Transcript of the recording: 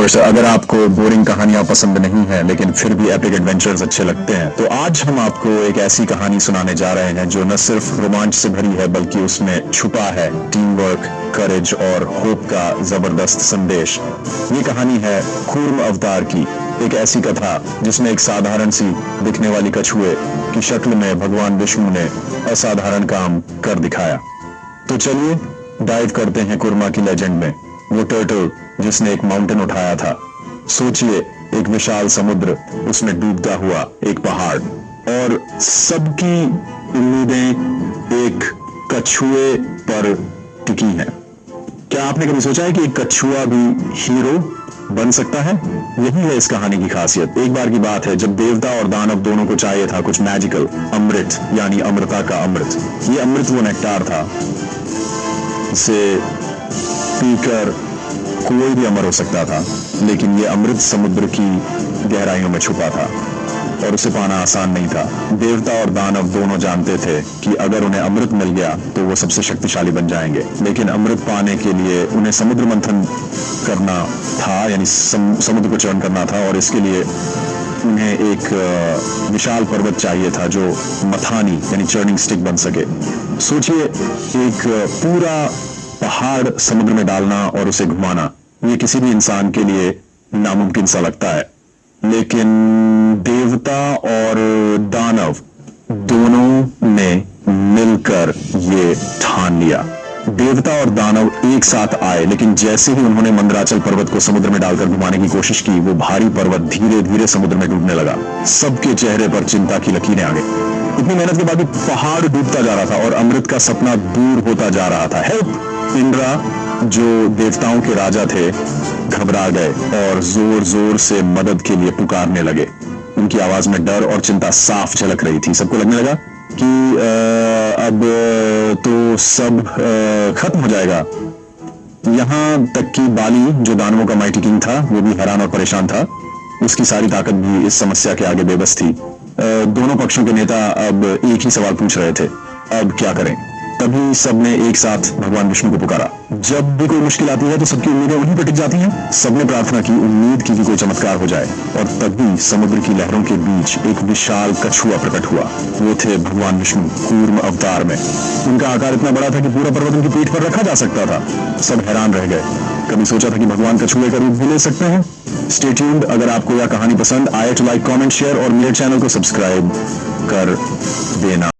Viewers, अगर आपको boring कहानियां पसंद नहीं है लेकिन फिर भी एपिक एडवेंचर्स अच्छे लगते हैं, तो आज हम आपको एक ऐसी कहानी सुनाने जा रहे हैं जो न सिर्फ रोमांच से भरी है बल्कि उसमें छुपा है टीम वर्क, करेज और होप का जबरदस्त संदेश। ये कहानी है कूर्म अवतार की, एक ऐसी कथा जिसमें एक साधारण सी दिखने वाली कछुए की शक्ल में भगवान विष्णु ने असाधारण काम कर दिखाया। तो चलिए डाइव करते हैं कुर्मा की लेजेंड में। वो टर्टल जिसने एक माउंटेन उठाया था। सोचिए, एक विशाल समुद्र, उसमें डूबता हुआ एक पहाड़ और सबकी उम्मीदें एक कछुए पर टिकी हैं। क्या आपने कभी सोचा है कि एक कछुआ भी हीरो बन सकता है? यही है इस कहानी की खासियत। एक बार की बात है जब देवता और दानव दोनों को चाहिए था कुछ मैजिकल अमृत, यानी अमृता का अमृत। ये अमृत वो नेक्टार था जिसे पीकर कोई भी अमर हो सकता था, लेकिन ये अमृत समुद्र की गहराइयों में छुपा था और उसे पाना आसान नहीं था। देवता और दानव दोनों जानते थे कि अगर उन्हें अमृत मिल गया तो वो सबसे शक्तिशाली बन जाएंगे, लेकिन अमृत पाने के लिए उन्हें समुद्र मंथन करना था, यानी समुद्र को चरण करना था, और इसके लिए उन्हें एक विशाल पर्वत चाहिए था जो मथानी यानी चर्निंग स्टिक बन सके। सोचिए, एक पूरा पहाड़ समुद्र में डालना और उसे घुमाना, ये किसी भी इंसान के लिए नामुमकिन सा लगता है, लेकिन देवता और दानव दोनों ने मिलकर ये ठान लिया। देवता और दानव एक साथ आए, लेकिन जैसे ही उन्होंने मंदराचल पर्वत को समुद्र में डालकर घुमाने की कोशिश की, वो भारी पर्वत धीरे धीरे समुद्र में डूबने लगा। सबके चेहरे पर चिंता की लकीरें आ गई। इतनी मेहनत के बाद भी पहाड़ डूबता जा रहा था और अमृत का सपना दूर होता जा रहा था। हेल्प! इंद्रा, जो देवताओं के राजा थे, घबरा गए और जोर जोर से मदद के लिए पुकारने लगे। उनकी आवाज में डर और चिंता साफ झलक रही थी। सबको लगने लगा कि अब तो सब खत्म हो जाएगा। यहां तक कि बाली, जो दानवों का माइटी किंग था, वो भी हैरान और परेशान था। उसकी सारी ताकत भी इस समस्या के आगे बेबस थी। दोनों पक्षों के नेता अब एक ही सवाल पूछ रहे थे, अब क्या करें? तभी सबने एक साथ भगवान विष्णु को पुकारा। जब भी कोई मुश्किल आती है तो सबकी उम्मीदें उन्हीं पर टिक जाती हैं। सबने प्रार्थना की, उम्मीद की कि कोई चमत्कार हो जाए, और तभी समुद्र की लहरों के बीच एक विशाल कछुआ प्रकट हुआ। वो थे भगवान विष्णु कूर्म अवतार में। उनका आकार इतना बड़ा था कि पूरा पर्वत उनकी पीठ पर रखा जा सकता था। सब हैरान रह गए। कभी सोचा था कि भगवान कछुए का रूप भी ले सकते हैं? Stay tuned. अगर आपको यह कहानी पसंद आए तो लाइक, कमेंट, शेयर और मेरे चैनल को सब्सक्राइब कर देना।